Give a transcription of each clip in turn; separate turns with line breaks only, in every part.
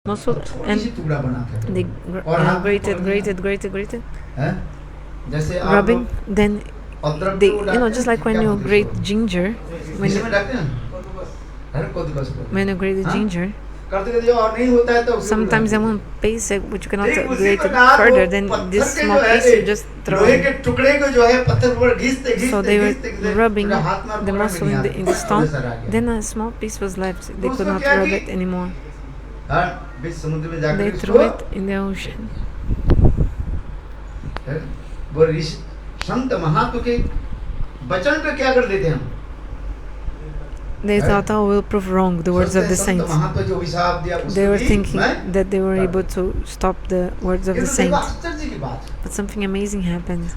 mosul, and they grated, rubbing. Then they, just like when you grate ginger, when you grate the ginger, sometimes they won't paste it, but you cannot grate it further. Then this small piece you just throw in. So they were rubbing the muscle in the stone. Then a small piece was left. They could not rub it anymore. They threw it in the ocean. They thought, we'll prove wrong the words of the saints. They were thinking that they were able to stop the words of the saints. But something amazing happened.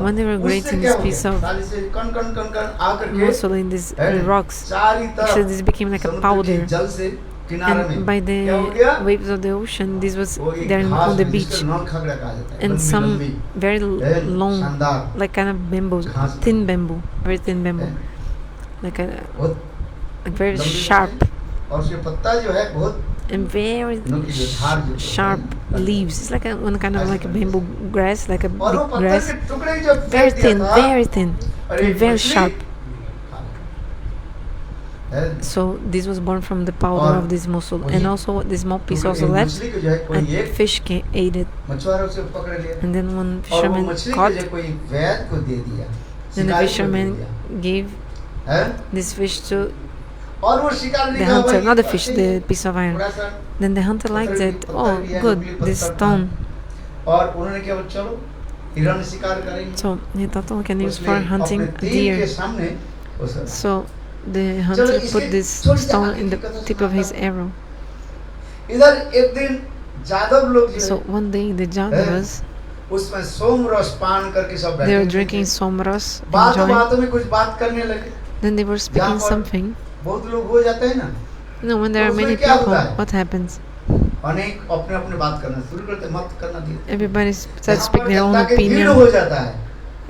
When they were grating this piece of muscle in these rocks, actually this became like a powder. And by the waves of the ocean, this was there on the beach. And some very long, like kind of bamboo, thin bamboo, very thin bamboo, like very sharp and very sharp leaves. It's like one kind of like a bamboo grass, like a big grass, very thin, and very sharp. So this was born from the powder of this mussel, and also this small piece also left, and fish ate it. And then one fisherman caught, then the fisherman gave this fish to the hunter, not the fish, the piece of iron. Then the hunter liked it. Oh, good, this stone. So he thought, we can use for hunting deer. So the hunter put this stone in the tip of his arrow. So one day the Jadavas, they were drinking somras, enjoying. Then they were speaking something. When there are many people, what happens? Everybody starts to speak their own opinion,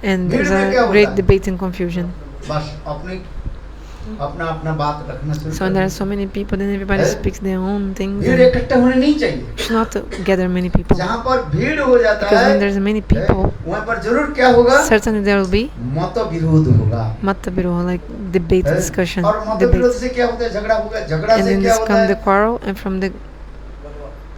and there's a great debate and confusion. So when there are so many people, then everybody speaks their own things. You should not gather many people, because when there's many people, certainly there will be mata viroha, like debate, discussion, debates. And then this comes the quarrel, and from the,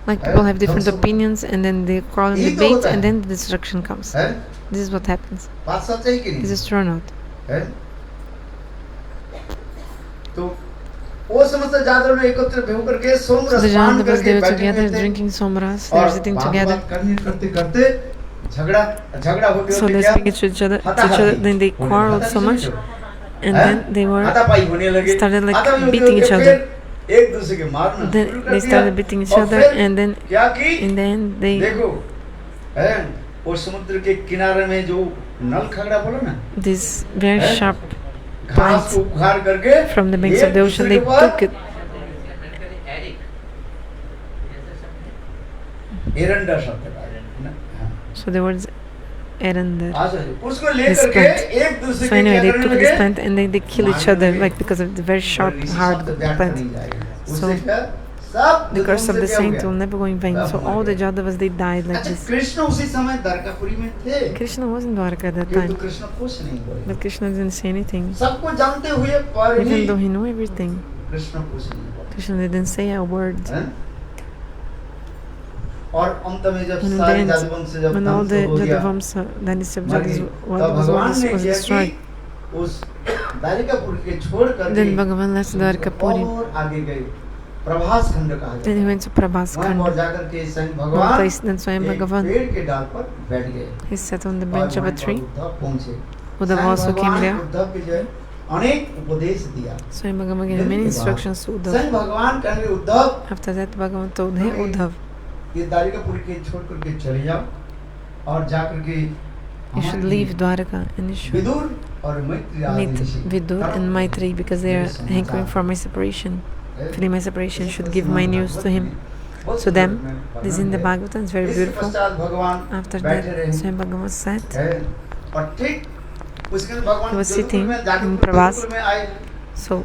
like, people have different opinions, and then they quarrel and debate, and then the destruction comes. This is what happens. This is true or not? So the Jadavas, they were together drinking somras, they were sitting together. So they speak to each other, then they quarreled so much, and then they started like beating each other. Then they started beating each other, and then in the end they, this very sharp plant from the banks of the ocean, they took it. So the words Erandar, this plant. So anyway, they took this plant and they kill each other, like, because of the very sharp, hard plant. So the curse of the saint will never go in vain. So all the Jadavas, they died like this. Krishna was in Dwarka at that time, but Krishna didn't say anything. Even though he knew everything, Krishna didn't say a word. And in the end, when all the Jadavamsa, dynasty of Jadavas was destroyed, then Bhagavan left Dwarkapuri. Then he went to Prabhas Khand, one place. Then Swayam Bhagavan, he sat on the branch of a tree. Uddhava also came there. Swayam Bhagavan gave many instructions to Uddhava. After that, Bhagavan told, hey Uddhava, you should leave Dwarka and you should meet Vidur and Maitri, because they are hankering for my separation. Feeling my separation, you should give my news to him. To them. This is in the Bhagavatam, it's very beautiful. After that, Swayam Bhagavan sat. He was sitting in Prabhas. So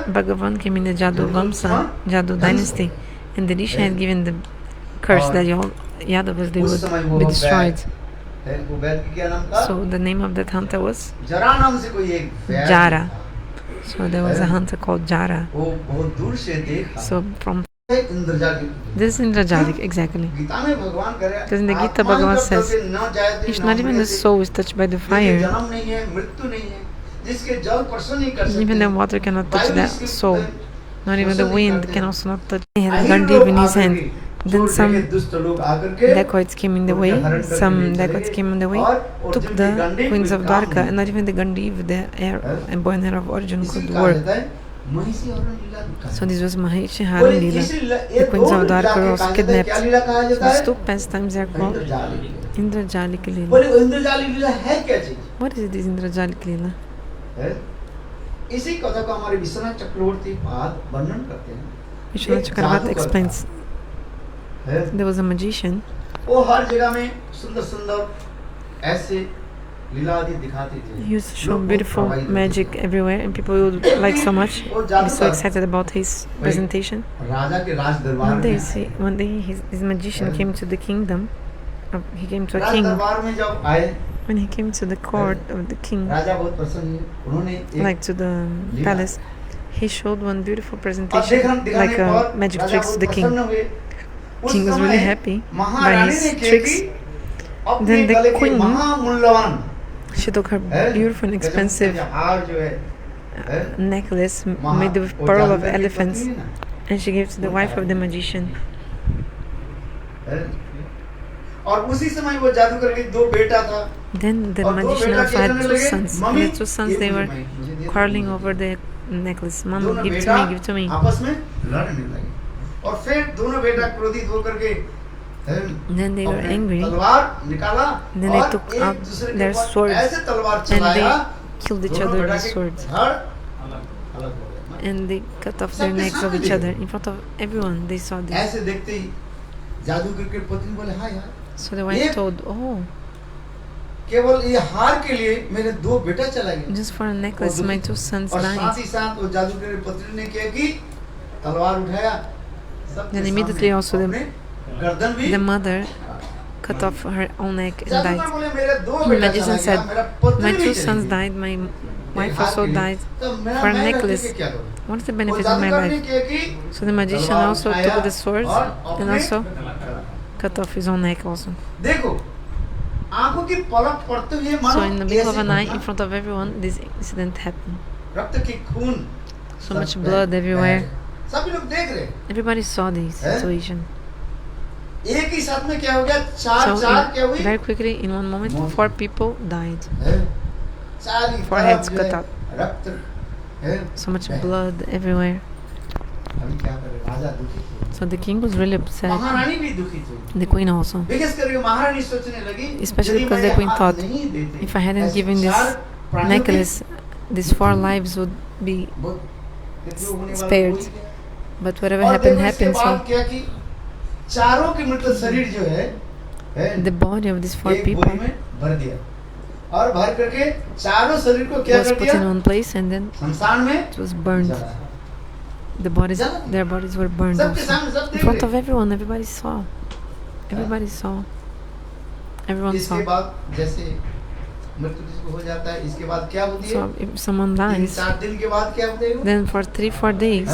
Bhagavan came in the Jadu Vamsa, Jadu dynasty, and the Rishi had given the curse that all Yadavas they would be destroyed. So the name of that hunter was Jara. So there was a hunter called Jara. So from this is Indrajalik, exactly. Because in the Gita Bhagavan says, if not even the soul is touched by the fire, even the water cannot touch that soul. Not even the wind can also not touch. He had Gandiv in his hand. Then some dacoits came in the way. Took the queens of Dwarka, and not even the Gandiv, the heir and boy and heir of Arjun could work. So this was Mahishi Haran Leela. The queens of Dwarka were also kidnapped. So these two pastimes are called Indrajalik Leela. What is this Indrajalik Leela?
इसी कथा को हमारे विश्वनाथ चक्रवर्ती पाद वर्णन करते हैं.
Vishwanath Chakravarti explains there was a magician.
वो हर जगह में सुंदर ऐसे लीला आदि दिखाते थे.
He used to show beautiful magic everywhere, and people would like so much, be so excited about his presentation.
राजा के राज दरबार में
one day his magician came to the kingdom. He came to a king.
दरबार में जब आए,
when he came to the court of the king, like to the palace, he showed one beautiful presentation, like magic tricks to the king. King was really happy by his tricks. Then the queen, she took her beautiful and expensive necklace made of pearl of elephants, and she gave to the wife of the magician. Then the magician also had two sons. And the two sons, they were quarreling over the necklace. Mom, give it to me. Then they were angry. Then they took out their swords and they killed each other with swords. And they cut off their necks of each other in front of everyone. They saw this. So the wife told, oh, just for a necklace, my two sons died. Then immediately also the mother cut off her own neck and died. The magician said, my two sons died, my wife also died for a necklace. What is the benefit of my life? So the magician also took the swords and also cut off his own neck also. So in the blink of an eye, in front of everyone, this incident happened. So much blood everywhere. Everybody saw this situation. So very quickly, in one moment, 4 people died. 4 heads cut off. So much blood everywhere. So the king was really upset. The queen also. Especially because the queen thought, if I hadn't given this necklace, these 4 lives would be spared. But whatever happened, happened. So the body of these 4 people was put in one place and then it was burned. Their bodies were burned also. In front of everyone, everybody saw. Everyone saw. So if someone dies, then for 3-4 days,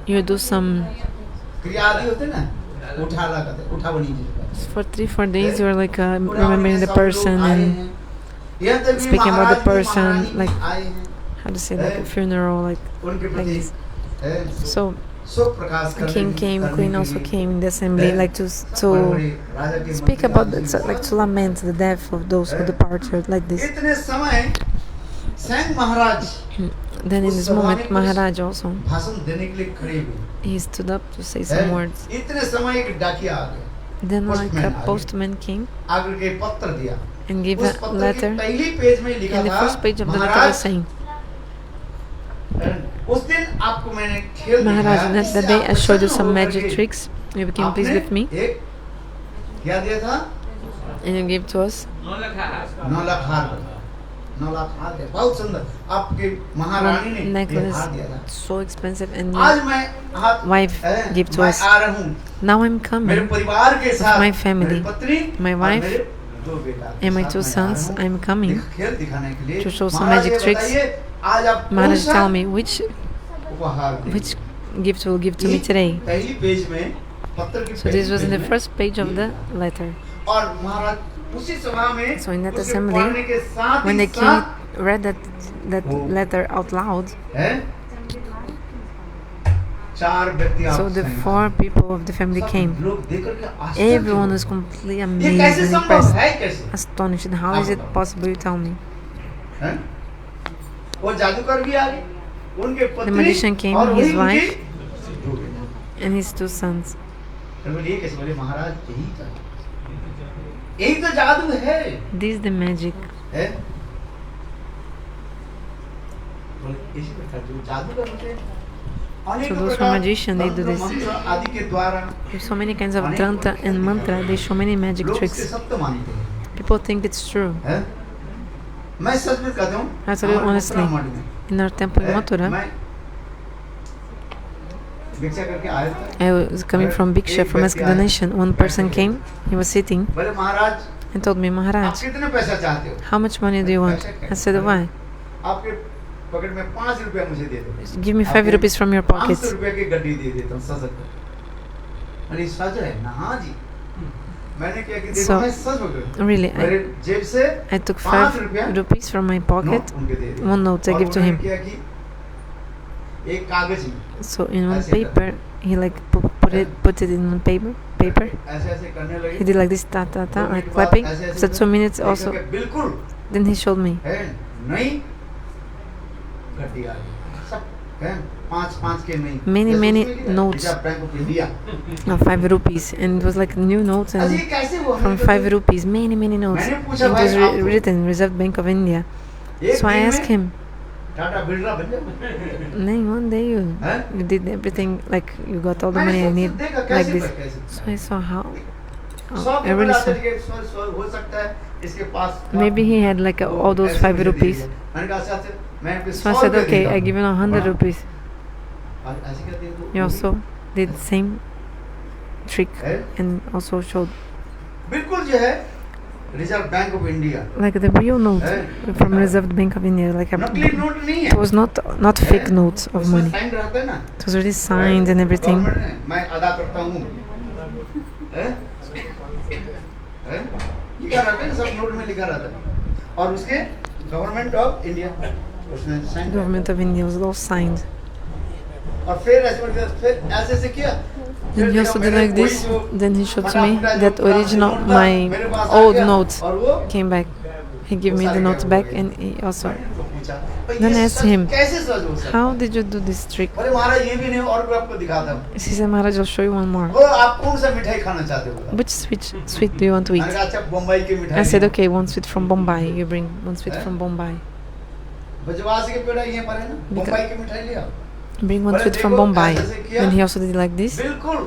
you do some. For 3-4 days, you're like remembering the person and speaking about the person, like how to say, like a funeral, like this. So king came, queen also came in the assembly, like to speak about that, like to lament the death of those who departed, like this. Then in this moment, Maharaj also, he stood up to say some words. Then like a postman came and gave a letter, and the first page of the letter was saying, Maharaj, that day I showed you some magic tricks. You became pleased with me. And you gave to us
9 lakh हार दिया, बहुत सुंदर आपके महारानी ने
necklace,
हार दिया था।
so expensive, and
आज
your
मैं हाथ
wife gave to
मैं
us.
आ रहा हूँ
Now I'm
मेरे
coming
परिवार के साथ,
my family,
मेरी पत्नी
my
और
wife,
मेरे 2 बेटा के
and my
साथ
2
मैं आ
sons.
रहा हूँ।
I'm coming
खेल दिखाने के लिए
to show some
Maharaj
magic
ये
tricks.
बताइए, आज आप कौन
Maharaj,
सा
tell me which
उपहार देंगे?
gift will give to me
ये
today.
पहली पेज में पत्र की
So this
पहली
was in
पेज
the
में
first page of the letter.
और महाराज उसी सभा में
So in that
उसे
assembly,
पढ़ने के साथ
When
ही
the king
साथ
read that
Oh.
letter out loud,
है 4 व्यक्ति
so
आपस
the
में
4 people of the family
सब
came.
लोग देख करके आश्चर्य
Everyone
हो
was completely
गए। ये
amazed
कैसे
and
संभव
impressed,
है, कैसे
astonished. How is it possible? You tell me.
हैं? वो जादूगर भी आ गए, उनके
The
पत्नी
magician came,
और वही
his wife,
उनके 2 बेटे।
and his 2 sons.
फिर बोले ये कैसे? बोले महाराज यही था, यही तो जादू है।
This is the magic.
है? बोले इसी प्रकार जो जादूगर होते हैं, अनेक
So those who are
प्रकार
magician, they do
तंत्र
this.
मंत्र आदि के द्वारा
There's so many kinds of tantra and mantra. They show many magic
लोग इसे
tricks.
सत्य मानते हैं।
People think it's true.
है? मैं सच में कहता हूँ,
I tell you
हमारे
honestly,
मथुरा मठ में,
in our temple in
है,
Mathura,
मैं भिक्षा करके आया था।
I was coming from Bhiksha, from asking donation. One person came, he was sitting
बोले महाराज
and told me,
आप
Maharaj,
कितने पैसा चाहते हो?
how much money do you want? I said, why?
आपके पॉकेट में 5 रुपया मुझे दे दो।
Give me 5 rupees from your
500
pockets.
रुपए की गड्डी दे देता हूँ सज कर। अरे सज है ना? हाँ जी। मैंने क्या कि देखो
So,
मैं सज हो गया।
Really,
मेरे जेब से
I took
5
5 rupees from my pocket,
note उनके दे दिए।
1 note I
और
give to
उन्होंने
him.
क्या कि एक कागज में
So in one
ऐसे कर-
paper, he like put it in one paper.
ऐसे ऐसे करने लगे।
He did like this, ta ta ta,
2
like
minute बाद
clapping.
ऐसे ऐसे
After 2 minutes
एक
also,
करके बिल्कुल
then he showed me.
है नहीं गड्डी आ गई। सब है 5 के नहीं।
Many,
जैसे
many
उसमें लिखा है,
notes.
Reserve bank of India.
5 rupees, and it was like new notes
अच्छा, ये
and
कैसे हुआ?
from 5 rupees, many notes.
मैंने
It
पूछा
was
भाई आप तो-
written Reserve Bank of India.
एक
So I
दिन
asked
में
him,
टाटा बिरला बन जाओ।
no, one day you
हैं?
did everything, like you got all the
मैंने
money I
सोचा,
need,
देखा
like
कैसे
this.
पर कैसे?
So I saw how.
सौ
I
के
really
बराबर
saw.
के सौ हो सकता है इसके पास।
Maybe he had like
वो
all those
ऐसे
5
मुझे दे
rupees.
दिया। मैंने कहा अच्छा अच्छा, मैं आपको
So I
100
said,
रुपए
okay,
देता
I
हूँ।
give you 100
हाँ।
rupees.
और ऐसे क्या दे दो?
He also did the same trick
है?
and also showed
बिल्कुल जो है reserve bank of India
like the real note from Reserve Bank of India, like
नकली नोट नहीं
it
है।
was not fake notes of
उसमें
money.
साइन रहता है ना।
It was already signed and everything.
Government ने, मैं अदा करता हूँ। हैं? हैं? लिखा रहता है ना, सब नोट में लिखा रहता है। और उसके गवर्नमेंट ऑफ इंडिया उसने sign
Government of India was all signed.
और फिर ऐसे ऐसे किया।
Then he also did like this. Then he showed to me that original, my old note
और वो
came back. He gave me the notes back, and he also.
पूछा,
Then I
ये
asked
सच
him,
कैसे सच हो सकता है?
How did you do this trick?
अरे महाराज ये भी नहीं और कोई आपको दिखाता हूँ।
He said, Maharaj, I'll show you one more.
वो आप कौन सा मिठाई खाना चाहते हो?
Which sweet do you want to
मैंने
eat?
कहा अच्छा बम्बई की मिठाई।
I said, okay, one sweet from Bombay. You bring one sweet from Bombay.
बजवास के पेड़ा ये पर है ना, बम्बई की मिठाई लिया।
Bring one sweet from Bombay. Then he also did like this,
बिल्कुल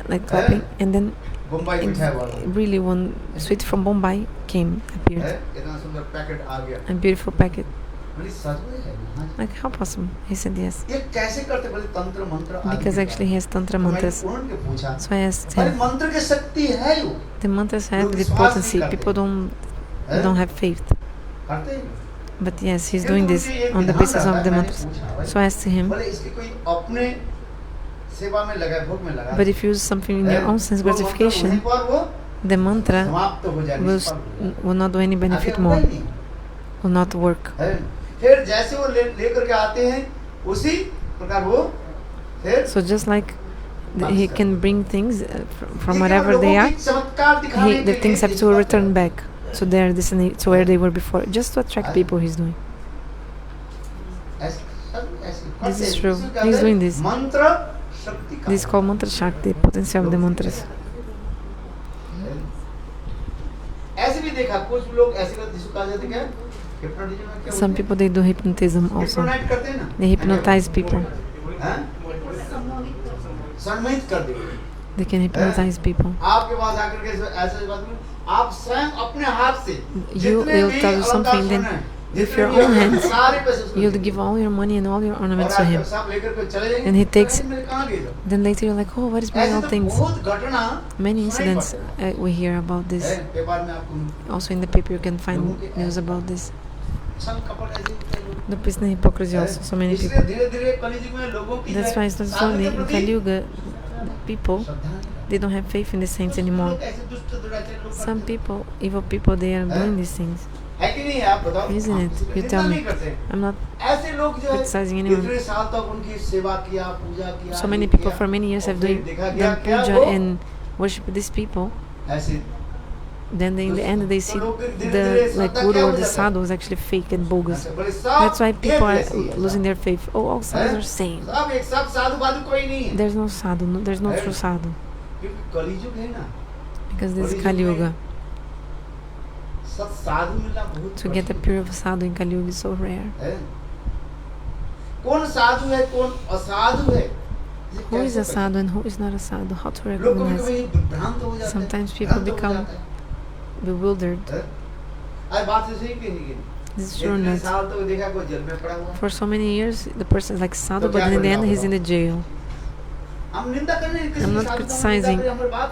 like clapping, and then
Bombay मिठाई वाला।
really one sweet from Bombay came, appeared.
इतना सुंदर पैकेट आ गया।
A beautiful packet.
बोली सच में है ना?
Like, how possible? He said, yes.
ये कैसे करते? बोले तंत्र मंत्र आदि
Because
के
actually he has tantra
द्वारा।
mantras.
तो मैंने उनके पूछा,
So I asked
अरे
him.
मंत्र की शक्ति है यो,
The mantras have
लोग
the
विश्वास
potency.
नहीं करते।
People don't have faith.
करते हैं।
But yes, he's
ये
doing
तो
this
उनकी एक
on the
विधान
basis
रहता
of
है,
the
मैंने
mantras.
पूछा, भाई,
So I asked him,
बोले इसकी कोई अपने सेवा में लगा भोग में लगा।
but if you use something in your own sense
वो मंत्र
gratification,
वहीं पर वो
the mantra
समाप्त हो जाए,
will,
निष्फल हो जाए।
will not do any
आगे
benefit
होता
more,
ही नहीं।
will not work.
है। फिर जैसे वो लेकर के आते हैं उसी प्रकार वो फिर
So just like he can bring things from
ये
wherever
केवल
they
लोगों
are,
की चमत्कार दिखाने
the
के
things
लिए
have
इस
to
बात
return
को-
back. So they are destined to where they were before, just to attract people he's doing. This is true. He's doing this.
मंत्र शक्ति का
This is called mantra shakti, potency of the mantras.
ऐसे भी देखा कुछ लोग ऐसे करते जिसको कहा जाता है क्या हिप्नोटिज्म में क्या
Some
होता
people they do hypnotism
है?
also.
हिप्नोटाइज करते हैं ना
They hypnotize people.
हैं? सम्मोहित कर दे
They can hypnotize people.
आपके पास आकर के ऐसे बात में आप स्वयं अपने हाथ से
You
जितने
will
भी
tell you
अलंकार
something, then
सुने,
with your own hands, you'll give all your money and all your ornaments to him. And he takes, then later you're like, oh, what is bringing all things? Many incidents we hear about this. Also in the paper you can find news about this. The business hypocrisy also, so many people. That's why it's not slowly in Kali Yuga, people, they don't have faith in the saints anymore. Some people, evil people, they are doing these things. Isn't it? You tell me. I'm not criticizing anyone. So many people for many years have done puja and worship these people. Then in the end they see the guru or the sadhu is actually fake and bogus. That's why people are losing their faith. Oh, all sadhus are same. There's no sadhu, there's no true sadhu. Because this is Kali Yuga. To get a pure sadhu in Kali Yuga is so rare. Who is a sadhu and who is not a sadhu? How to recognize? Sometimes people become bewildered. This is true or not? For so many years, the person is like sadhu, but in the end, he's in the jail. I'm not criticizing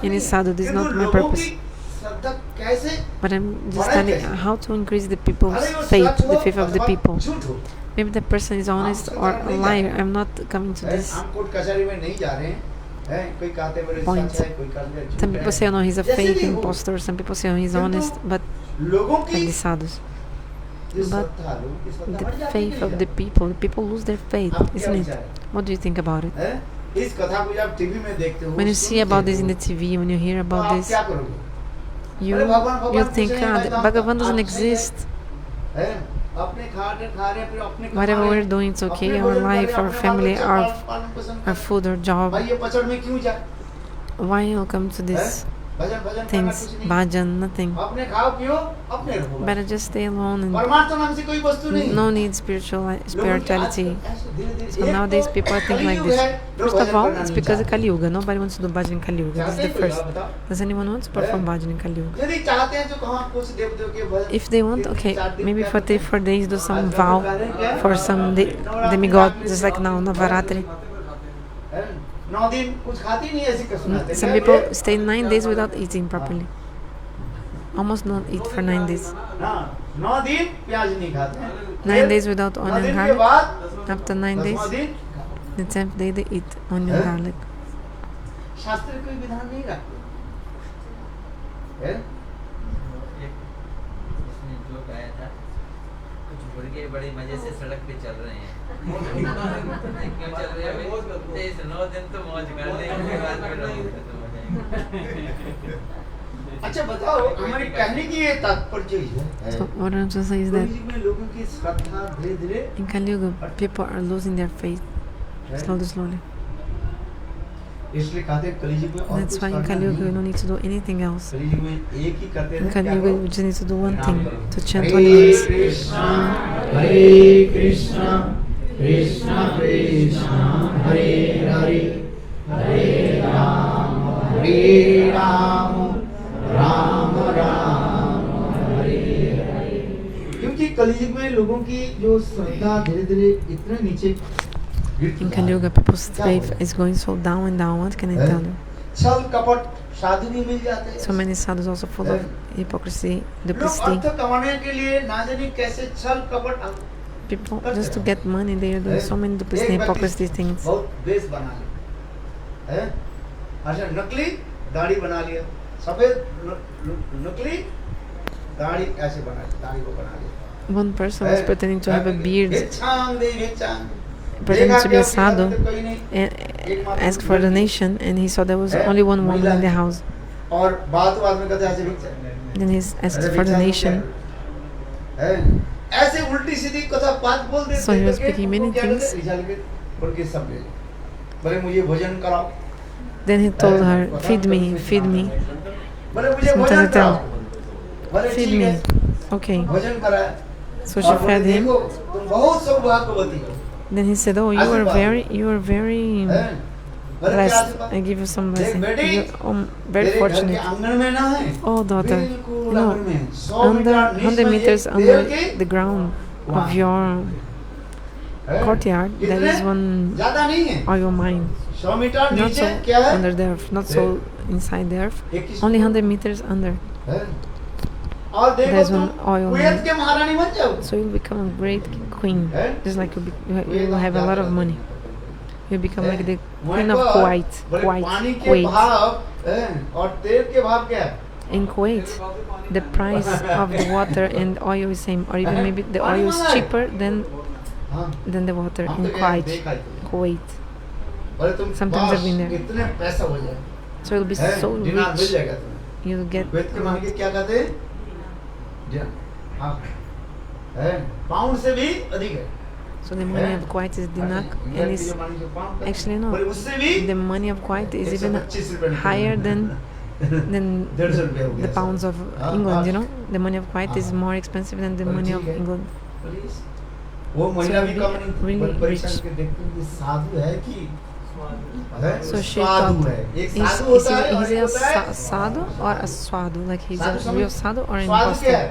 any sadhu. This is not my purpose. But I'm just telling how to increase the people's faith, the faith of the people. Maybe the person is honest or a liar. I'm not coming to this point. Some people say, no, he's a fake imposter. Some people say, oh, he's honest, but like the sadhus. But the faith of the people lose their faith, isn't it? What do you think about it? When you see about this in the TV, when you hear about this, you think, Bhagavan doesn't exist. Whatever we're doing, it's okay. Our life, our family, our food, our job. Why you come to this things? Bhajan, nothing. Better just stay alone and no need spirituality. So nowadays people think like this. First of all, it's because of Kali Yuga. Nobody wants to do bhajan in Kali Yuga. This is the first. Does anyone want to perform bhajan in Kali Yuga? If they want, okay, maybe for 4 days do some vow for some demigod, just like now, Navaratri. Some people stay 9 days without eating properly. Almost not eat for 9 days. 9 days without onion and garlic. After 9 days, the 10th day they eat onion and garlic.
बड़े मजे से सड़क पे चल रहे हैं। क्यों चल रहे हैं? 9 दिन तो मौज कर लेंगे, बाद में रोग खत्म हो जाएंगे।
अच्छा बताओ, हमारी कहने की ये तात्पर्य है।
So what I'm trying to say is that in Kali Yuga, people are losing their faith slowly. That's why in Kali Yuga you don't need to do anything else. In Kali Yuga you just need to do one thing, to chant one hymns.
Hare Krishna, Krishna Krishna, Hare Hare, Hare Rama, Rama Rama, Hare Hare. क्योंकि कलयुग में लोगों की जो श्रद्धा धीरे-धीरे इतने नीचे
In Kali Yuga, people's faith is going so down and down. What can I tell you? So many sadhus also full of hypocrisy, duplicity. People, just to get money, they are doing so many duplicity, hypocrisy things. One person was pretending to have a beard, pretending to be a sadhu, and asked for a donation, and he saw there was only one woman in the house. Then he asked for donation. So he was speaking many things. Then he told her, feed me, feed me. Sometimes I tell, feed me. Okay. So she fed him. Then he said, oh, you are very blessed. I give you some blessing. You're very fortunate. Oh, daughter, 100 meters under the ground, of your courtyard, there is one
ज्यादा नहीं है,
oil mine.
100 metre
Not
नीचे
so
क्या है?
under the earth, not so inside the earth,
एक किस-
only 100 meters under.
है? और देखो
There's
तुम
one oil
कुवैत
mine.
के महारानी बन जाओ।
So you'll become a great queen, just like you will have a lot of money. You become like the queen of Kuwait.
बड़े पानी के भाव और तेल के भाव क्या है?
In Kuwait, the price of the water and oil is same, or even maybe the oil is cheaper than
हाँ,
the water
हम
in
तो क्या देखा है?
Kuwait.
बोले तुम
Sometimes
बस
I've been there.
इतने पैसा हो जाए,
So you'll be
हैं?
so
दिनार मिल
rich.
जाएगा तुम्हें।
You'll get
कुवैत के मान के क्या कहते हैं? हाँ, हैं? पाउंड से भी अधिक है।
so the money of Kuwait is dinar, and it's actually no.
बोले उससे भी
The money of Kuwait is even
125 रुपए निकले।
higher than
150 रुपए हो गया
the
सब।
pounds of
हाँ,
England. You
हाँ।
know, the money of Kuwait is more expensive than the
बोले
money
ठीक
of
है।
England.
प्लीज वो महिला भी कम नहीं
really
बड़ी परेशान
rich.
के देखते हैं, ये साधु है कि है?
So she
साधु
thought,
है। एक
is
साधु होता है और
he
एक
a
होता है
sadhu or a swadu? Like he's
Sadhu
a
समझ-
real sadhu or an
साधु क्या
imposter?
है?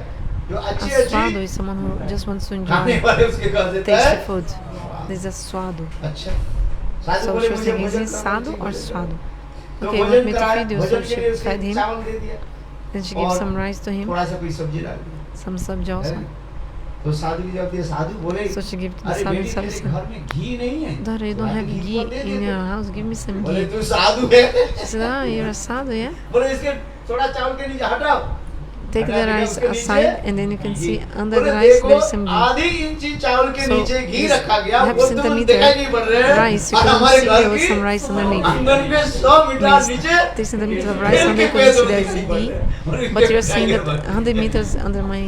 जो अच्छी
A
अच्छी
swadu is someone who just wants to
खाने
enjoy
वाले उसके घर देता
tasty
है।
food. This is a swadu.
अच्छा साधु
So
बोले
she was
मुझे
thinking, is
भोजन
he
कराना
sadhu
चाहिए,
or
भोजन
swadu?
तो
Okay,
भोजन
want me to
कराया,
feed you? So
भोजन के लिए
she
उसके
fed him.
चावल दे दिया,
Then she gave
और
some rice to him,
थोड़ा सा कोई सब्जी डाल दी,
some sabji also.
है? तो साधु की जब दिया, साधु बोले
So she gave to the
अरे
sadhu
बेटी तेरे
some.
घर में घी नहीं है,
Daughter, you don't have
ghee
ghee
को दे
in
दे
your
दो।
house. Give me some
बोले
ghee.
तू साधु है।
She said, oh, you're a sadhu, yeah?
बोले इसके थोड़ा चावल के नीचे हटाओ,
Take the
हटा दिया
rice
उसके नीचे,
aside, and then you can see under
बोले
the rice
देखो,
there's some ghee.
आधी इंची चावल के
So,
नीचे घी
this
रखा गया,
half
वो तुम
centimeter
दिखाई नहीं पड़ रहे हैं,
rice, you
और
can
हमारे
see
घर
there was
की
some rice underneath.
आंगन में 100 मीटर
Like
नीचे
3 centimeters of rice
तेल
under,
के
you can see
पेड़
there's
दिखाई पड़
ghee.
रहे हैं, और
But you're
इनके
seeing
टाइगर
that
बन-
100 meters under my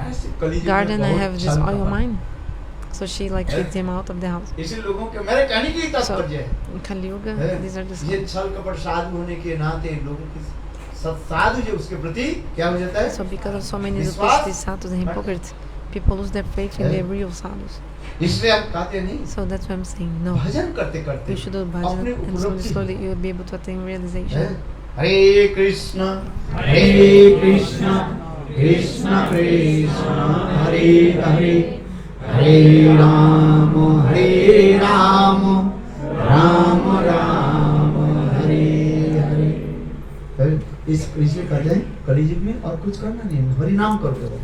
ऐसे कलयुग में
garden I
बहुत
have this
छल
oil
कपट।
mine. So she like kicked him out of the house.
इसी लोगों के मेरे कहने की
So
तात्पर्य है,
in Kali Yuga,
है?
these are the
ये छल कपट साधु होने के नाते लोगों की साधु जो उसके प्रति क्या हो जाता है?
So because of so many
विश्वास
duplicity sadhus and hypocrites, people lose their faith in the real sadhus.
इसलिए हम कहते नहीं,
So that's why I'm saying no.
भजन करते करते
You should do bhajan,
अपने
and slowly,
उपलब्धि
slowly you will be able to attain
है?
realization.
हरे कृष्ण कृष्ण कृष्ण हरे हरे हरे राम राम राम हरे हरे। इसलिए कहते हैं कलयुग में और कुछ करना नहीं है, हरि नाम करो केवल।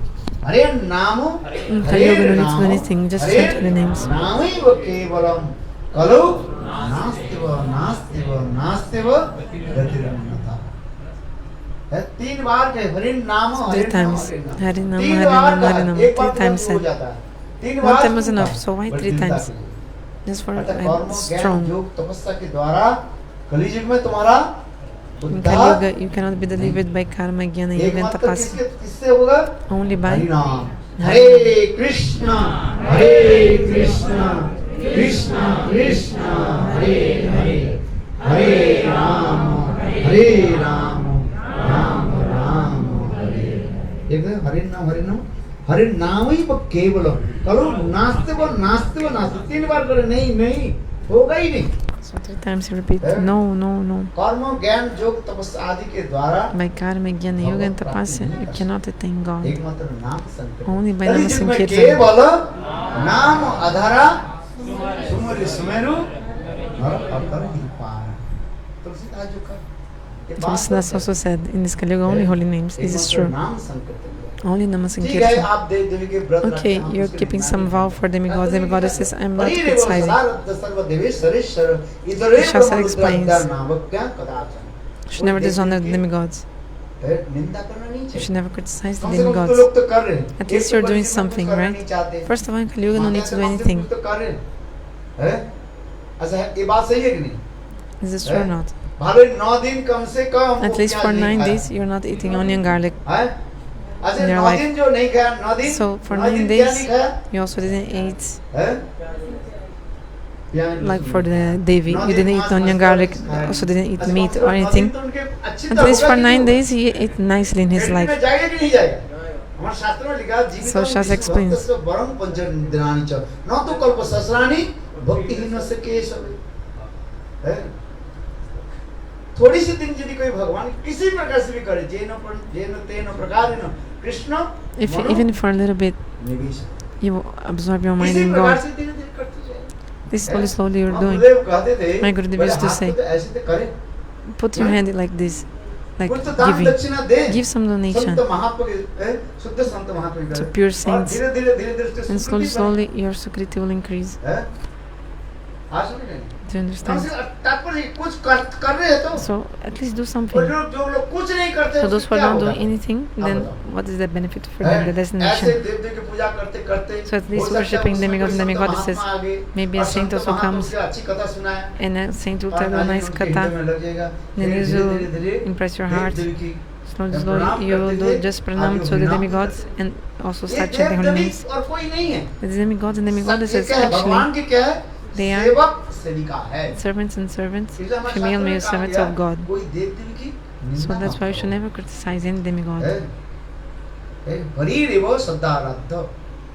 हरे नाम
In Kali Yuga, no need to do anything, just chant the names.
नामैव केवलम कलौ नास्तिव गतिरन्यथा। 3 बार कहे हरि नाम हरि
3 times. Hari Nama,
तीन
Hari
बार
Nama, Hari
कहा,
Nama.
एक बार
3 times
तो हो
said.
जाता है। 3
One
बार
time was
क्यों
enough,
कहा?
so why
बड़ी
3
चिंता
times?
की।
Just for
अतः
I'm
कर्म, ज्ञान,
strong.
योग, तपस्या के द्वारा कलियुग में तुम्हारा
In
उद्धार
Kali Yuga, you cannot be delivered by karma, jnana, yoga and
एकमात्र
tapasya.
किससे होगा?
Only by
हरि नाम।
Hari
हरे कृष्ण कृष्ण कृष्ण हरे हरे हरे राम राम राम हरे। एक हरे नाम हरे नाम ही केवल करो नास्तिव 3 बार करे, नहीं होगा ही नहीं।
So 3 times you repeat, no, no, no.
कर्म ज्ञान योग तपस्या आदि के द्वारा
By karma, jnana, yoga and tapasya, you cannot attain God.
एकमात्र नाम संकीर्तन।
Only by Nama
कलियुग में
Sankirtan.
केवल नाम आधारा सुमरि सुमेरु और अवतर ही पार। तुलसीदास जो का ये बात
Tulsidas also said, in this Kali Yuga, only holy names. This is
एकमात्र
true.
नाम संकीर्तन।
Only Nama
ठीक है,
Sankirtan.
आप देव देवी के व्रत रखते
Okay,
हैं, हम
you're
उसके
keeping
निंदा
some
नहीं
vow
करते।
for demigods, demigoddesses. I'm not
Hari
criticizing. Shastra explains. You should never dishonor the demigods.
निंदा करना नहीं
You
चाहिए।
should never criticize the
कम से कम तो
demigods.
लोग तो कर रहे हैं।
At least you're doing something, right? First of all, in Kali Yuga, no need to do anything.
तो कर रहे हैं। अच्छा ये बात सही है कि नहीं?
Is this true or not?
भालो 9 दिन कम से कम
At least for 9 days, you're not eating onion garlic.
अच्छा
in your
9
life.
दिन जो नहीं खाया 9 दिन
So for
9
9
दिन क्या
days,
नहीं खाया?
you also didn't eat,
हैं?
like for the Devi, you didn't eat onion garlic, also didn't eat meat or anything. At least for 9 days, he ate nicely in his life.
जाएगा कि नहीं जाएगा? हमारे शास्त्र में लिखा है जीवितम
So Shastra explains.
विश्वभक्तस्य वरम पंचदिनानि च न तो कल्प सहस्राणि भक्तिहीनस्य केशवे। हैं? थोड़ी सी दिन यदि कोई भगवान किसी प्रकार से भी करे जेन तेन प्रकारेण Krishna
If even for a little bit,
निवेश
you absorb your mind
इसी
in
प्रकार
God.
से धीरे-धीरे करते जाइए।
This slowly you're doing.
गुरुदेव कहते थे,
My Gurudev
"बोले
used to
हाथ
say,
को तो ऐसे तो करे,
put your hand like this, like
कुछ तो दान
giving.
दक्षिणा दे,
Give some donation
संत महात्मा के, शुद्ध संत महात्मा के
to
करे।
pure
और
saints.
धीरे-धीरे उससे
And
स्वीकृति
slowly your Sukriti will increase.
बढ़े। आज सुन रहे हैं?
Do you understand?
तात्पर्य कुछ कर रहे हैं तो
So at least do
और
something.
जो लोग कुछ नहीं करते
So those who
उससे
are
क्या
not
होगा?
doing anything, then what is the benefit for them, the
ऐसे
destination?
देव देव की पूजा करते करते
So at least
हो सकता है
worshipping
उसमें
demigods and
कोई संत
demigoddesses,
महात्मा आ गए,
maybe a
और
saint
संत
also
महात्मा
comes
उसकी अच्छी कथा सुनाए,
and a saint will
और
tell a
नानी
nice
उनके हृदय
katha,
में लग जाएगा।
then
फिर
you
धीरे-धीरे
will impress your
Dev
heart.
देव की
Slowly,
प्रणाम
slowly you will
करते
do
थे,
just pranam
आगे
to the
विनाम
demigods
करते
and also
थे।
start
ये
chanting
देव
her
देवी
names.
और कोई नहीं है।
The demigods and
सब ये
demigoddesses
क्या है? भगवान
actually,
के क्या है?
they are
सेवक सेविका है।
servants and servants,
इसलिए हमारे
female
शास्त्र में
male
कहा
servants
गया,
of God.
कोई देव देवी की
So
निंदा
that's
मत
why you should
करो।
never criticize any demigod.
हरिरेव सदाराध्य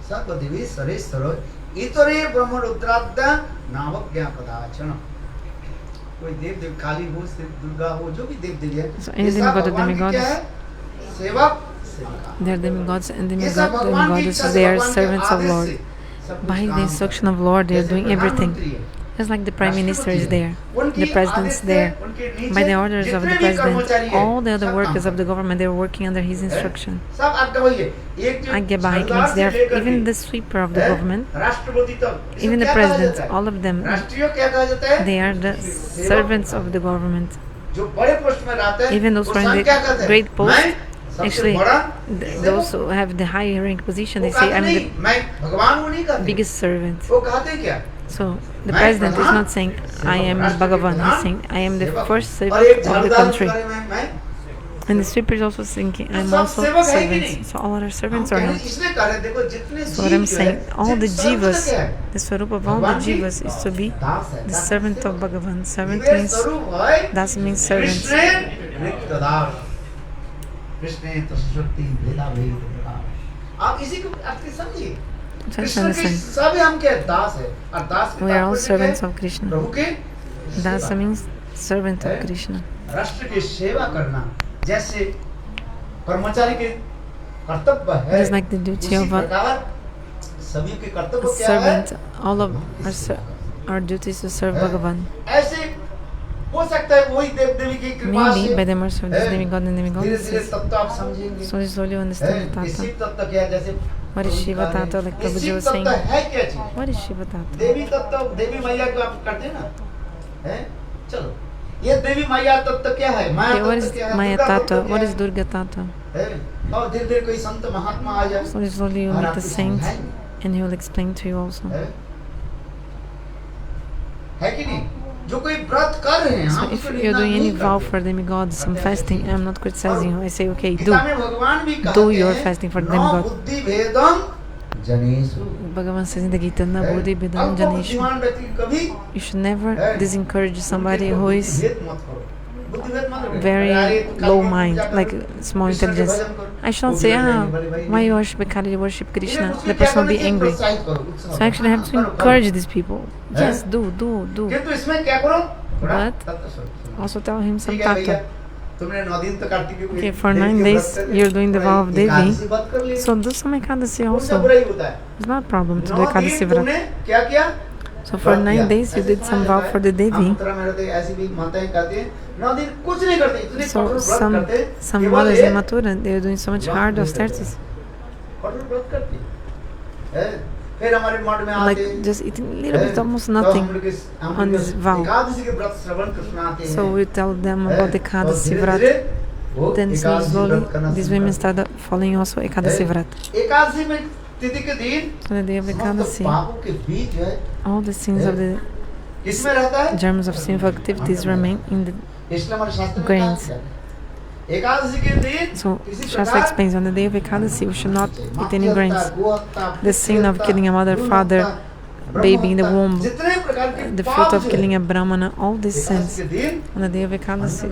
सर्वदेवी सरेश्वर इतरे ब्रह्म रुद्राद्य नावज्ञा कदाचन। कोई देव देव काली हो, शिव दुर्गा हो, जो भी देव देवी है,
So
ये
any
सब
demigod or
भगवान की क्या
demigods,
है? सेवक सेविका।
they are demigods and
ये सब भगवान की इच्छा
demigoddesses,
से,
they are
भगवान के
servants of
आदेश
Lord.
से सब कुछ
By
काम
the
होता है।
instruction of Lord, they are
जैसे
doing everything.
प्रधानमंत्री है,
Just like the Prime Minister is
राष्ट्रपति
there,
है, उनकी
the President is
आदेश से,
there.
उनके नीचे
By the orders of
जितने
the
भी
President,
कर्मचारी हैं,
all the other
सब
workers
काम
of the government, they are working under his instruction.
सब आज्ञा वही है। एक जो
Agyabahik
सरदार
means
से
they are,
लेकर
even
के,
the sweeper of the
हैं,
government,
राष्ट्रपति तक, इसे
even the
क्या कहा
presidents,
जाता है?
all of them,
राष्ट्रीय क्या कहा जाता है?
they are the servants of the government.
जो बड़े पोस्ट में रहते हैं,
Even those
वो
who are in
सब क्या कहते
the
हैं?
great post,
मैं सबसे
actually,
बड़ा
those who have the high rank position,
वो
they say,
कहते
I'm
नहीं,
the
मैं भगवान को नहीं कहते।
biggest servant.
वो कहते हैं क्या?
So the president is not saying, I am Bhagavan, he's saying, I am the first
और
servant
एक
of the
झाड़ूदार
country.
करे मैं
And the sweeper is also thinking, I'm
सब
also
सेवक है कि नहीं?
servants. So all our
हम
servants are
कहने
not.
इसलिए कह रहे हैं, देखो जितने
So what
जीव
I'm
जो
saying,
है,
all the
जित सर्व
jivas,
क्या है?
the swarup of all the
भगवान की
jivas is to be
दास है,
the
दास
servant
सेवक।
of Bhagavan. Servant
जीवे
means,
स्वरूप है,
that means servants.
कृष्णे रिक्तदास, कृष्णे तस्वक्ति भेदा भेद प्रकाश। आप इसी को अर्थ समझिए।
Just
कृष्ण के
understand.
सभी हम क्या दास है, और दास के
We are all
तात्पर्य
servants
क्या है?
of Krishna.
प्रभु के
Dasa
सेवा।
means servant of
है?
Krishna.
राष्ट्र की सेवा करना जैसे कर्मचारी के कर्तव्य है,
Just like the duty
उसी
of a
प्रकार सभी के कर्तव्य क्या है?
servant, all of
भगवान की
our,
सेवा करना।
our duties to serve
है?
Bhagavan.
ऐसे हो सकता है वही देव देवी की कृपा
Maybe
से
by the mercy of this
है,
demigod and
धीरे धीरे
demigoddesses,
तत्व आप समझेंगे।
slowly, slowly you
है,
understand the
ये शिव
Tata.
तत्व क्या है? जैसे
What is Shiva
Prabhu
Tata,
बता
like
रहे हैं, ये
Prabhuji
शिव
was
तत्व
saying?
है क्या चीज?
What is Shiva Tata?
देवी तत्व, देवी मैया को आप करते हैं ना, हैं? चलो, ये देवी मैया तत्व क्या है? माया
Okay, what
तत्व
is
क्या है?
Maya
Durga
Tata?
तत्व क्या
What is
है?
Durga Tata?
है? और धीरे धीरे कोई संत महात्मा आ जाए
Slowly, slowly you
और
meet
आपको
the saint
समझाएंगे,
and he will explain to you also.
है कि नहीं? जो कोई व्रत कर रहे हैं,
So
हम
if
उसको
you're
निंदा
doing any
नहीं
vow
करते।
for demigods, some fasting, I'm not criticizing you. I say, okay, do.
Gita में भगवान भी कहते
Do your
हैं,
fasting for
"न
demigod."
बुद्धि भेदम जनेषु।
Bhagavan says in the Gita, Na
है?
Bodhi Bidam
अल्प
Janeshu.
बुद्धिमान व्यक्ति कभी
You should never
है,
disencourage somebody
उनके
who
बुद्धि
is
भेद मत करो। बुद्धि भेद मत करो।
very
अरे तू काली
low
माँ
mind,
पूजा कर,
like small
कृष्ण के
intelligence.
भजन करो।
I should
वो
not say,
भी
ah,
नहीं, बड़े भाई
why
नहीं।
you worship Kali, you worship
इन्हें
Krishna.
उसमें
The
क्या
person will
करना
be
चाहिए?
angry.
प्रोत्साहित करो, उत्साह
So actually I have to
करो, करो।
encourage these people.
है?
Yes, do.
किंतु इसमें क्या करो? थोड़ा
But
तत्व सुनो।
Also tell him some
ठीक है भैया,
Tata.
तुमने 9 दिन तक कार्तिक को
Okay,
एक
for
देव
9
के
days
व्रत कर लिए,
you're doing the
थोड़ा
vow of Devi.
एकादशी व्रत कर लिए।
So do some Ekadasi
कौन सा
also.
बुराई होता है?
It's not a problem to do
9
Ekadasi
दिन
Vrat.
तुमने क्या किया?
So for 9 days you did some vow for the Devi.
Uttara में रहते ऐसी भी माताएं कहती हैं 9 दिन कुछ नहीं करते, इतने
So
कठोर व्रत
some
करते हैं,
some
केवल
mothers
ये
in Mathura, they are doing so much hard austerities,
कठोर व्रत करती है। फिर हमारे मठ में आते
like
हैं,
just eating a little bit, almost
तो
nothing.
हम
on
लोग
this vow.
एकादशी के व्रत श्रवण कर सुनाते हैं।
So we tell them about the Ekadasi Vrat. Then slowly, slowly, these women started following also Ekadasi Vrat.
Ekadashi में तिथि के दिन
So the day of
समस्त
Ekadasi,
पापों के बीच जो है
all the sins of the
किसमें रहता है?
germs of sinful activities remain in the
इसलिए हमारे शास्त्र में
grains.
कहा गया है, एकादशी के दिन
So
किसी
Shastra
प्रकार
explains on the day of Ekadasi we should not eat any
मातृहत्या,
grains.
गोहत्या,
The sin of killing a mother, father,
ब्रह्महत्या,
baby in the womb,
जितने प्रकार के
the
पाप
fruit of
जो
killing
है,
a brahmana, all these
Ekadashi
sins
के दिन
on the day of Ekadasi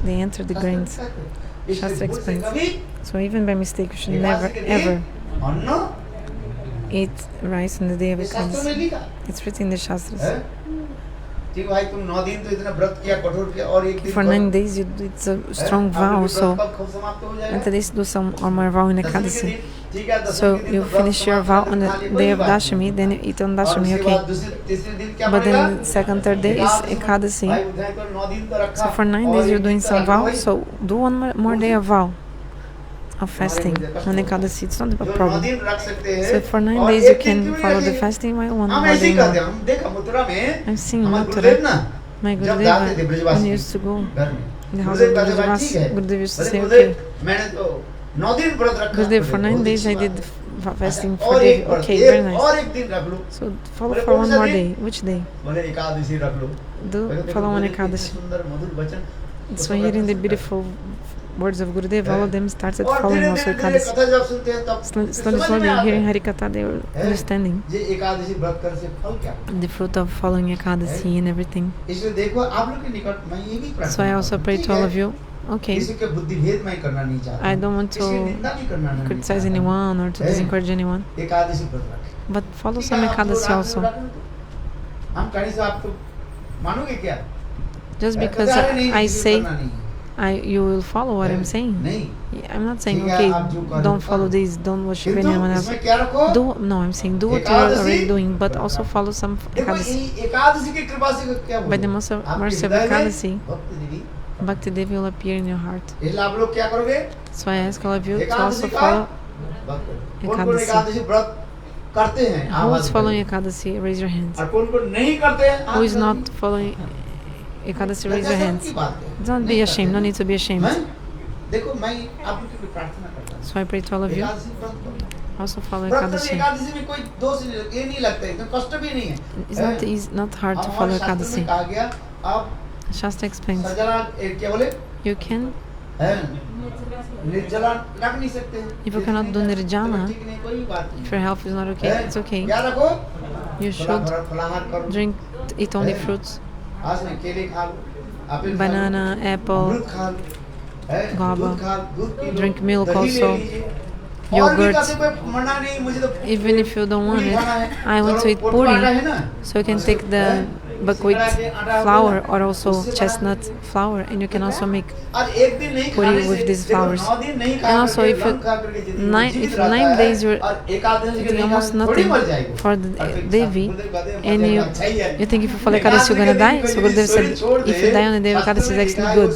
they enter the grains.
इसलिए
Shastra
भूल से
explains.
कभी
So even by mistake we should
Ekadashi
never
के दिन
ever
अन्न
eat rice on the day of
ये शास्त्र में
Ekadasi.
लिखा
It's written in the Shastras.
है। ठीक भाई तुम 9 दिन तो इतना व्रत किया कठोर किया और एक दिन
For 9 days you did a strong vow, so
कब समाप्त हो जाएगा?
at least do some or more vow in
दशमी के
Ekadasi.
दिन
So you finish your vow on the day of Dashami, then you eat on Dashami, okay. But then the second, third day is Ekadasi. So for 9 days you're doing some vow, so do one more day of vow, of fasting on Ekadasi. It's not a problem. So for 9 days you can follow the fasting while one more day more. I've seen Mathura. My Gurudeva, when he used to go in the house of Gurudeva, Gurudeva used to say, okay, Gurudeva, for 9 days I did fasting for Devi. Okay, very nice. So follow for one more day. Which day? Do follow on Ekadashi. So hearing the beautiful words of Gurudeva, all of them started following also Ekadashi. Slowly hearing Harikatha, they were understanding the fruit of following Ekadashi and everything. So I also pray to all of you, okay, I don't want to criticize anyone or to disencourage anyone, but follow some Ekadashi also. Just because I say you will follow what I'm saying. I'm not saying, okay, don't follow this, don't worship anyone else. No, I'm saying do what you're already doing, but also follow some Ekadasi. By the mercy of Ekadasi, Bhakti Devi will appear in your heart. So I ask all of you to also follow Ekadasi. Who is following Ekadasi? Raise your hands. Who is not following Ekadasi? Raise your hands. Don't be ashamed. No need to be ashamed. So I pray to all of you. Also follow Ekadashi. It's not hard to follow Ekadashi. Shastra explains. You can. If you cannot do Nirjala, if your health is not okay, it's okay. You should eat only fruits. Banana, apple, guava, drink milk also, yogurt. Even if you don't want it, I want to eat puri, so you can take the buckwheat flour or also chestnut flour, and you can also make puri with these flours. And also if 9 days you're eating almost nothing for the Devi, and you think if you follow Ekadasi you're gonna die, so Gurudev said if you die on the day of Ekadasi is actually good,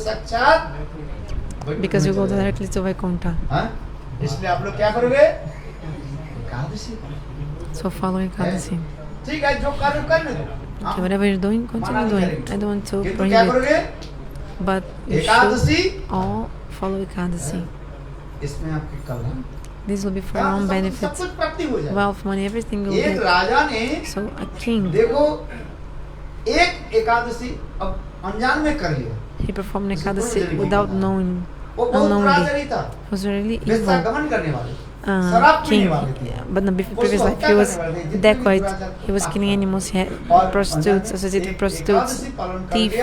because you go directly to Vaikuntha. So follow Ekadasi. Okay, whatever you're doing, continue doing. I don't want to prohibit, but you should all follow Ekadasi. This will be for your own benefit. Wealth, money, everything will get. So a king, he performed Ekadasi without knowing, unknowingly. He was really evil. King, but in the previous life he was dacoit, he was killing animals, he had prostitutes, associated with prostitutes, thief,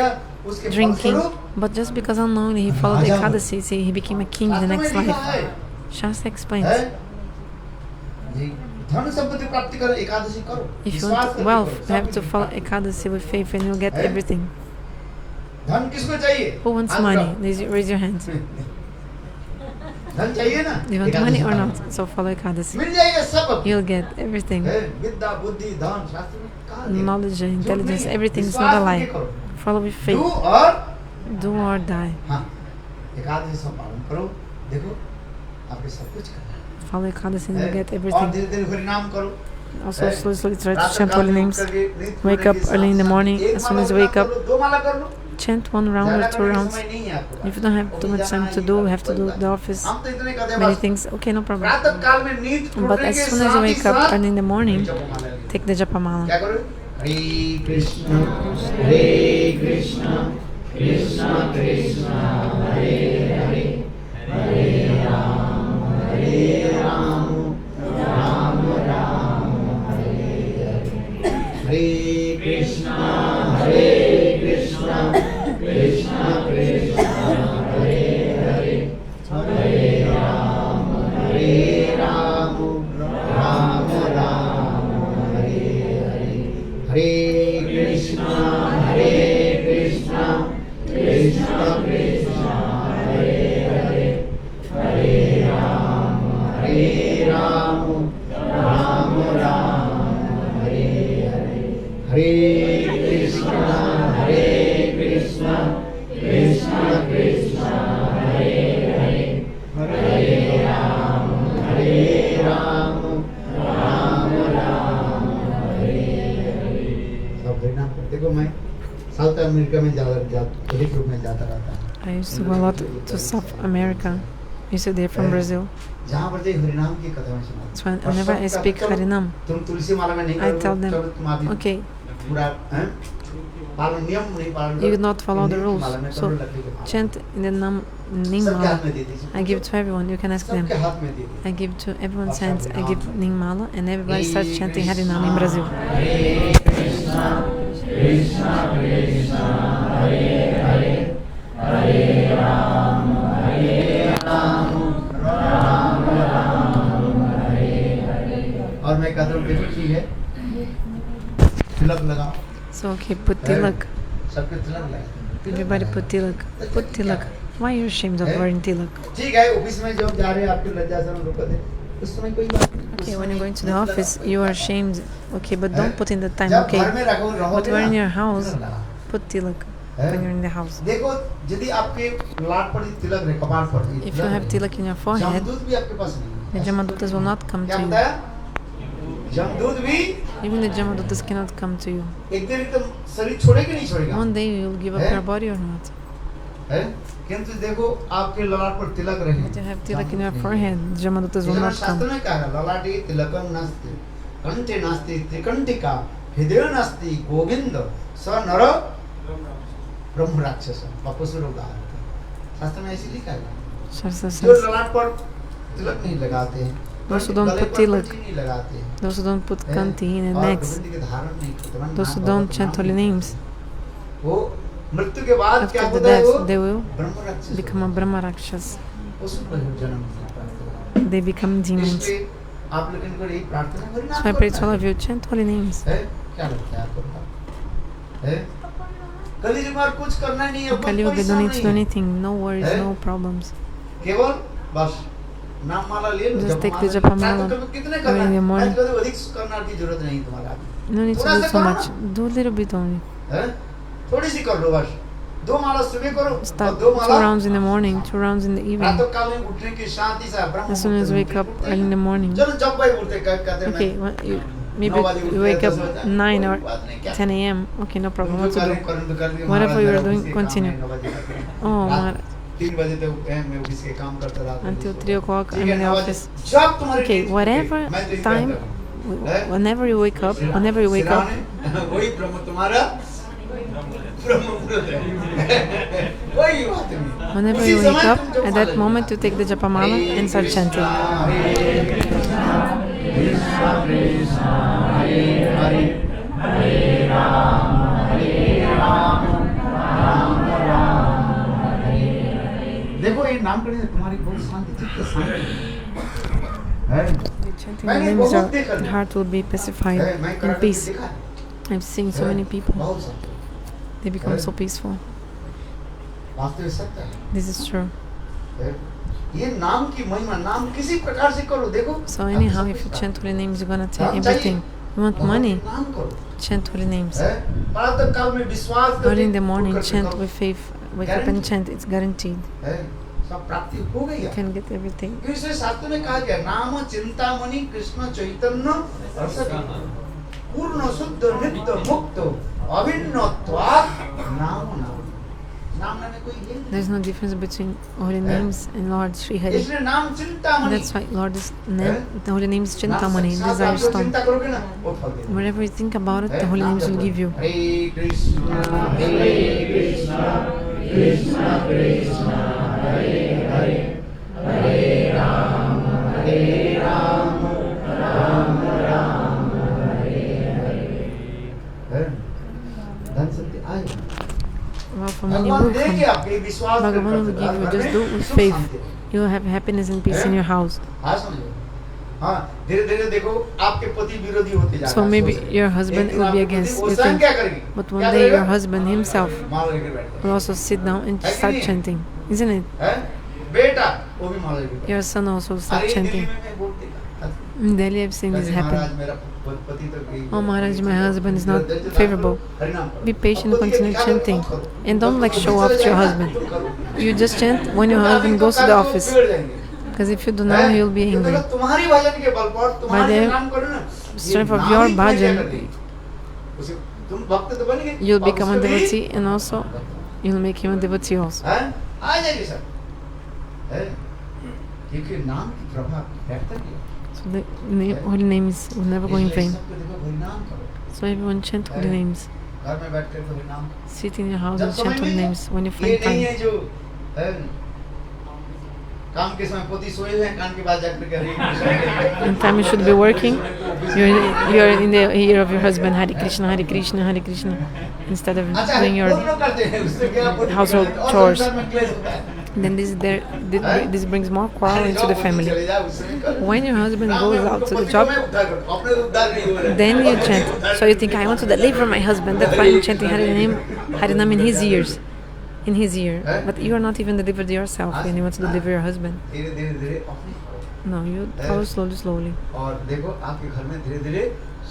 drinking, but just because unknowingly he followed Ekadasi, see, he became a king in the next life. Shastra explains. If you want wealth, you have to follow Ekadasi with faith and you'll get everything. Who wants money? Raise your hands. You want money or not? So follow Ekadasi. You'll get everything. Knowledge, intelligence, everything is not a lie. Follow with faith. Do or die. Follow Ekadasi and you'll get everything. Also slowly try to chant holy names. Wake up early in the morning. As soon as you wake up, chant 1 round or 2 rounds. If you don't have too much time to do, you have to do the office, many things, okay, no problem. But as soon as you wake up early in the morning, take the Japamala.
Hare Krishna, Hare Krishna, Krishna Krishna, Hare Hare, Hare Rama, Hare Rama, Rama Rama, Hare Hare. Hare Krishna, Hare Krishna, Krishna Krishna, Hare Hare, Hare Rama, Hare Rama, Rama Rama, Hare Hare. Hare Krishna, Hare Krishna, Krishna Krishna, Hare Hare, Hare Rama, Hare Rama. हरिनाम करते। देखो मैं south America में अधिक रूप में जाता रहता हूँ।
I used to go a lot to South America. You said they're from Brazil.
जहाँ पर देखो हरिनाम की कथा में सुना।
So whenever I speak Harinam,
तुम तुलसी माला में नहीं
I tell them, okay,
पूरा पालन नियम नहीं पालन
you do not follow the rules. So chant in the Ning Mala. I give to everyone. You can ask them. I give to everyone's hands. I give Ning Mala, and everybody starts chanting Harinam in Brazil.
Hare Krishna, Krishna Krishna, Hare Hare, Hare Ram, Ram Ram, Hare Hare. और मैं कहता हूँ देखो ठीक है, तिलक लगाओ।
So okay, put tilak.
सबके तिलक लगाओ।
Everybody put tilak. Put tilak. Why are you ashamed of wearing tilak?
ठीक है, ऑफिस में जब जा रहे हैं आपके लज्जा शर्म रुकते हैं, उस समय कोई बात नहीं।
Okay, when you're going to the office, you are ashamed. Okay, but don't put in the time. Okay, but when in your house, put tilak when you're in the house.
देखो यदि आपके लाट पर तिलक है, कपाल पर
If you have tilak in your forehead,
जमदूत भी आपके पास नहीं
the Jamadutas will not come
क्या
to you.
बताया? जमदूत भी
Even the Jamadutas cannot come to you.
एक दिन एकदम शरीर छोड़ेगा नहीं छोड़ेगा।
One day you will give up your body or not.
है? किंतु देखो आपके ललाट पर तिलक रहे।
But you have tilak in your forehead, the Jamadutas will not
शास्त्र
come.
में क्या है? ललाटे तिलकम नास्ति, कंठे नास्ति त्रिकंठिका, हृदय नास्ति गोविंद, स नर ब्रह्म राक्षस। वापसुर उदाहरण। शास्त्र में ऐसे लिखा है।
Shastra
जो
says,
ललाट पर तिलक नहीं लगाते हैं,
those who don't
गले
put
पर
tilak,
कंठी नहीं लगाते हैं,
those who don't put kanti in their
और
necks,
गोविंद के धारण नहीं करते,
those who
नाम
don't
भगवत
chant
नाम
holy
नहीं
names,
करते। वो मृत्यु के बाद क्या
after the
होता है? वो
death, they will
ब्रह्म राक्षस
become a Brahma Rakshas.
उस पर जन्म प्राप्त होगा।
They become demons.
इसलिए आप लोगों को यही प्रार्थना करना।
So I pray to all of you, chant holy names.
है क्या लगता है आपको? है कलयुग में कुछ करना नहीं है,
Kali Yuga, don't need to do anything, no worries, no problems.
केवल बस नाम माला ले लो।
Just take the japa mala
कितने
early in the morning.
करना? अधिक करना की जरूरत नहीं तुम्हारा।
No need to do so much. Do a little bit only.
है थोड़ी सी कर लो बस। 2 माला सुबह करो और
Start
2
2
Mala
rounds in the morning, 2 rounds in the evening.
रातों काल में उठने की शांति से ब्रह्म
As soon as you wake up early in the morning.
चलो जब भाई उठते कहते हैं
Okay, maybe you wake up 9 or 10 a.m. Okay, no problem. What to do? Whatever you are doing, continue. Oh, Maharaj.
3 बजे तक मैं ऑफिस के काम करता रहा।
Until 3 o'clock, I'm in the office.
जब तुम्हारी
Okay, whatever time, whenever you wake up,
वही ब्रह्म तुम्हारा ब्रह्म पुरुष है। वही बात है।
whenever you wake up, at that moment you take the japa mala and start chanting.
देखो ये नाम करने से तुम्हारी बहुत शांति चित्त शांति है।
Chanting the names, your heart will be pacified in peace. I've seen so many people, they become so peaceful.
वास्तविक सत्य है।
This is true.
ये नाम की महिमा नाम किसी प्रकार से करो देखो।
So anyhow, if you chant holy names, you're gonna attain everything. You want money?
नाम करो।
Chant holy names.
प्रातः काल में विश्वास
Early in the morning, chant with faith. Wake up and chant. It's guaranteed.
सब प्राप्ति हो गई
You
है।
can get everything.
इसलिए शास्त्र में कहा गया नाम चिंतामणि कृष्ण चैतन्य पूर्ण शुद्ध नित्य मुक्त अभिन्नत्वात् नाम नाम नाम में कोई ये नहीं।
There's no difference between holy names and Lord Sri Hari.
इसलिए नाम Chintamani.
That's why Lord is the holy name is Chintamani, desire stone.
चिंता करोगे ना वो फल देगा।
Wherever you think about it, the holy names will give you.
हरे कृष्णा कृष्णा कृष्णा हरे हरे हरे राम राम राम हरे हरे। धन सत्य आए।
Well, for money will come. Bhagavan will give you. Just do it with faith. You will have happiness and peace in your house.
हाँ धीरे-धीरे देखो आपके पति विरोधी होते जा रहे हैं।
So maybe your husband will be against you think, but one day your husband himself will also sit down and start chanting, isn't it?
बेटा वो भी माला लेके
Your son also will start chanting. In Delhi, I've seen this happen. Oh Maharaj, my husband is not favorable. Be patient, continue chanting, and don't like show off to your husband. You just chant when your husband goes to the office. Because if you do not, he will be angry. By the strength of your bhajan,
तुम भक्त तो बन गए,
you'll become a
उसको भी-
devotee, and also you'll make him a devotee also.
हैं? आ जाएगी सब, हैं? क्योंकि नाम की प्रभा व्यक्त किया।
So the holy names will never go in
इसलिए
vain.
सबको देखो हरि नाम करो,
So everyone chant holy names.
घर में बैठ कर हरि नाम करो।
Sit in your house
जब
and
समय
chant holy
मिले,
names when you
ये
find
नहीं
time.
है जो हैं, काम के समय पोती सोए हुए हैं, कान के पास जाकर के Hari Krishna
In time you should be working. You're in the ear of your husband, Hare Krishna, Hare Krishna, Hare Krishna, instead of
अच्छा
doing your.
दोनों करते हैं, उससे क्या पोती
household
करते हैं, और
chores.
संसार में क्लेश होता है।
Then this brings more quarrel into the family. When your husband goes out to the job, then you chant. So you think, I want to deliver my husband. That's why I'm chanting Harinam in his ears. In his ear. But you are not even delivered yourself and you want to deliver your husband. No, you follow slowly.
और देखो आपके घर में धीरे-धीरे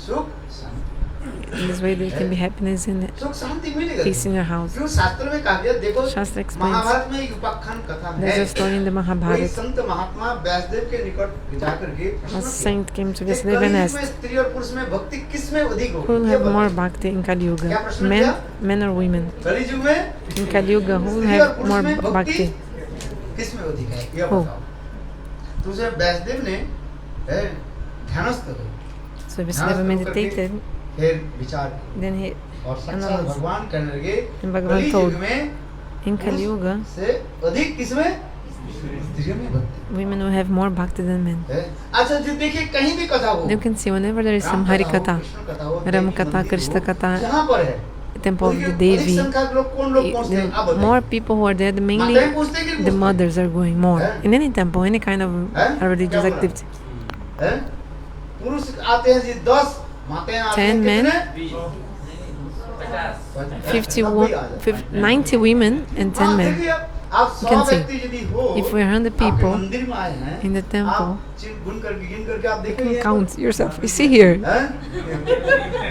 सुख शांति,
In this way there can be happiness and
सुख शांति मिलेगा।
peace in your house.
क्यों शास्त्र में कहा गया, देखो
Shastra explains.
महाभारत में एक उपाख्यान कथा
There's
है।
a story in the
कोई
Mahabharata.
संत महात्मा व्यासदेव के निकट जाकर के
A
प्रश्न
saint came to
किया,
Vasudev and
कलयुग
asked,
में स्त्री और पुरुष में भक्ति किस में अधिक
who will
होगी?
have more bhakti in Kali Yuga? Men or women?
कलयुग में
In Kali Yuga, who will
स्त्री और
have
पुरुष
more
में भक्ति
bhakti?
किस में अधिक है? यह
हो।
बताओ। तो उसे व्यासदेव ने ध्यानस्थ हुए,
So Vasudeva meditated,
फिर विचार किया।
then he
और साक्षात
analyzed.
भगवान कहने लगे,
And Bhagavan
कलयुग
told,
में
in Kali Yuga,
से अधिक किसमें? स्त्रियों में भक्ति
women will have more bhakti than men.
है। अच्छा जी देखिए, कहीं भी कथा हो,
You can see whenever there is some
Ram
Hari
कथा हो,
Katha,
कृष्ण कथा हो,
Ram
देवी
Katha,
मंदिर
Krishna
हो,
Katha,
जहाँ पर है,
temple of the
अधिक
Devi,
संख्या के लोग कौन लोग पहुँचते हैं? आप
the
बताइए।
more people who are there, the mainly
माताएं पूछते हैं कि
the
पूछते हैं?
mothers are going more.
हैं?
In any temple, any kind of
हैं?
religious
क्या बोला?
activity.
हैं? पुरुष आते हैं जी 10, माताएं आते हैं
10 men,
कितने?
50, 90 women and 10 men.
देखिए, आप
You can
100
see.
व्यक्ति यदि हो,
If we are 100
आपके
people
मंदिर में आए हैं,
in the temple,
आप गिन करके आप
you
देखिए,
count yourself. You see here,
हैं?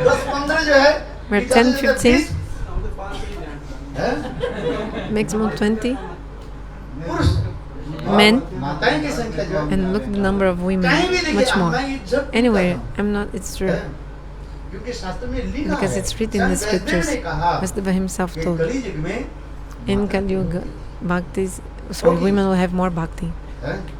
10-15 जो है,
we're
50
10, 15,
हैं?
maximum 20
पुरुष
men,
माताएं की संख्या जो है,
and look the number of women,
कहीं भी देखिए,
much more.
मैं ये जब
Anywhere,
कहता हूँ,
I'm not, it's true.
हैं? क्योंकि शास्त्र में लिखा
Because
है,
it's written in the
स्वयं व्यासदेव
scriptures.
ने कहा
Vasudeva himself
कि
told,
कलयुग में
in Kali Yuga, women will have more bhakti.
हैं?